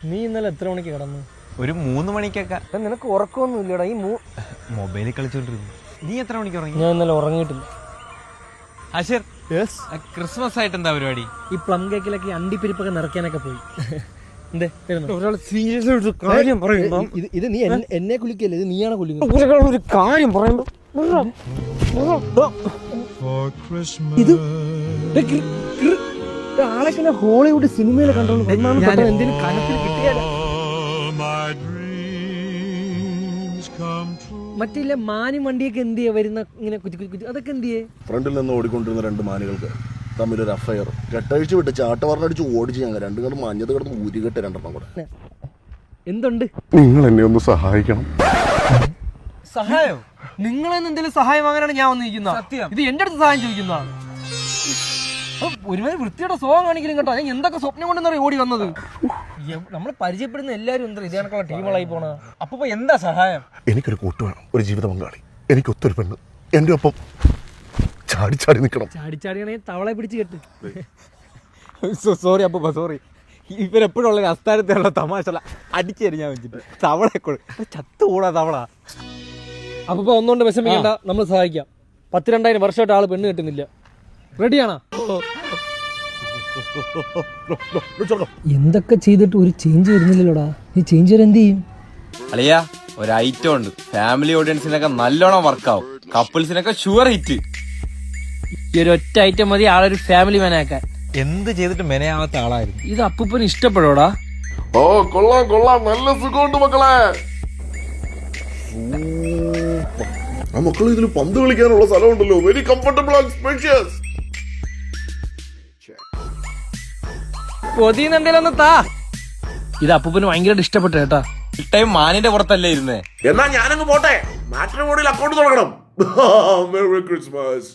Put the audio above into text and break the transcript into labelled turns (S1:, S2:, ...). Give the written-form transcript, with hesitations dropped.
S1: നീ ഇന്നലെ എത്ര മണിക്ക് കിടന്നു?
S2: ഒരു 3 മണിക്കൊക്കെ.
S1: നിനക്ക് ഉറക്കമൊന്നും ഇല്ലടാ. ഈ
S2: മൊബൈലിൽ കളിച്ചോണ്ടിരുന്നു. നീ എത്ര മണിക്ക് ഉറങ്ങി?
S1: ഞാൻ ഇന്നലെ ഉറങ്ങിയിട്ടില്ല.
S2: അശിർ, ക്രിസ്മസ് ആയിട്ട് എന്താ പരിപാടി?
S1: ഈ പ്ലം കേക്കിലൊക്കെ അണ്ടിപ്പിരിപ്പൊക്കെ നിറയ്ക്കാനൊക്കെ പോയി. ഇത് നീ എന്നെ കുളിക്കല്ലേ, ഇത് നീയാണ് കുളിക്കുന്നത്. ഒരു കാര്യം പറയുമ്പോ ഇത് ആളൊക്കെ ഹോളിവുഡ് സിനിമയിൽ കണ്ടോളൂ. എന്തെങ്കിലും കനത്തിൽ കിട്ടിയാലോ. മറ്റില്ല മാനും വണ്ടിയൊക്കെ എന്ത് ചെയ്യാ വരുന്ന ഇങ്ങനെ കുറ്റി അതൊക്കെ എന്ത് ചെയ്യേ?
S3: ഫ്രണ്ടിൽ നിന്ന് ഓടിക്കൊണ്ടിരുന്ന 2 മാനുകൾക്ക് തമ്മിലൊരു അഫയർ. കെട്ടഴിച്ച് വിട്ട് ചാട്ടവാറിനടിച്ച് ഓടിച്ച് ഞങ്ങൾ 2 കണ്ട് മഞ്ഞത് കിടന്ന് ഊരികെട്ട് 2 കൂടെ.
S1: എന്തുണ്ട്?
S3: നിങ്ങൾ എന്നെ ഒന്ന് സഹായിക്കണം.
S1: സഹായം? നിങ്ങളെന്ന് എന്തെങ്കിലും സഹായം വാങ്ങാനാണ് ഞാൻ വന്നിരിക്കുന്നത്. സത്യം, ഇത് എന്റെ അടുത്ത് സഹായം ചോദിക്കുന്നതാണ്. ഒരുമാതിരി വൃത്തിയുടെ സ്വഭാവം കാണിക്കലും കേട്ടോ. ഞാൻ എന്തൊക്കെ സ്വപ്നം കൊണ്ടെന്നറിയ ഓടി വന്നത്. നമ്മൾ പരിചയപ്പെടുന്ന എല്ലാവരും എന്താ ഇതേ കണക്കുള്ള ടീമുകളായി പോണ.
S2: അപ്പൊ എന്താ സഹായം?
S3: എനിക്കൊരു കൂട്ട് വേണം, ഒരു ജീവിത പങ്കാളി. എനിക്ക് ഒത്തൊരു പെണ്ണ് എന്റെ ഒപ്പം ചാടി നിൽക്കണം.
S1: ചാടിയാണെങ്കിൽ തവളെ പിടിച്ച് കെട്ട്.
S2: സോറി അപ്പൂപ്പ, സോറി. ഇവരെപ്പോഴുള്ള അസ്ഥാനത്തുള്ള തമാശ അടിച്ചെറിഞ്ഞാൻ വെച്ചിട്ട് തവളെ ചത്തുകൂടാ തവള.
S1: അപ്പൊ ഒന്നുകൊണ്ട് വിഷമിക്കണ്ട, നമ്മൾ സഹായിക്കാം. 10-2000 വർഷമായിട്ട് ആള് പെണ്ണ് കിട്ടുന്നില്ല. റെഡിയാണോ? എന്തൊക്കെ ചെയ്തിട്ട് ഒരു ചേഞ്ച് വരുന്നില്ലല്ലോടാ. ഈ ചേഞ്ച് വരെ എന്ത് ചെയ്യും?
S2: അളിയാ, ഒരു ഐറ്റം ഉണ്ട്. ഫാമിലി ഓഡിയൻസിനൊക്കെ നല്ലോണം വർക്കാവും, കപ്പിൾസിനൊക്കെ ഷുവർ ഹിറ്റ്.
S1: ഈ ഒരു ഒറ്റ ഐറ്റം മതി ആളൊരു ഫാമിലി മാനാക്കാൻ.
S2: എന്ത് ചെയ്തിട്ട് മെനയാവാത്ത ആളായിരുന്നു.
S1: ഇത് അപ്പൂപ്പന് ഇഷ്ടപ്പെടോടാ?
S3: ഓ കൊള്ളാം, നല്ല സുഖമുണ്ട് മക്കളെ. ആ മക്കളെ, ഇതിൽ പന്ത് കളിക്കാനുള്ള സ്ഥലമുണ്ടല്ലോ. Very comfortable and spacious.
S1: പൊതിയെന്തേലും താ. ഇത് അപ്പൂപ്പന് ഭയങ്കരമായിട്ട് ഇഷ്ടപ്പെട്ടു കേട്ടാ.
S2: ടൈം മാനിന്റെ പുറത്തല്ലേ ഇരുന്നേ.
S3: എന്നാ ഞാനങ്ങ് പോട്ടെ. മാട്രിമോണിയിൽ അക്കൗണ്ട് തുടങ്ങണം. Merry Christmas.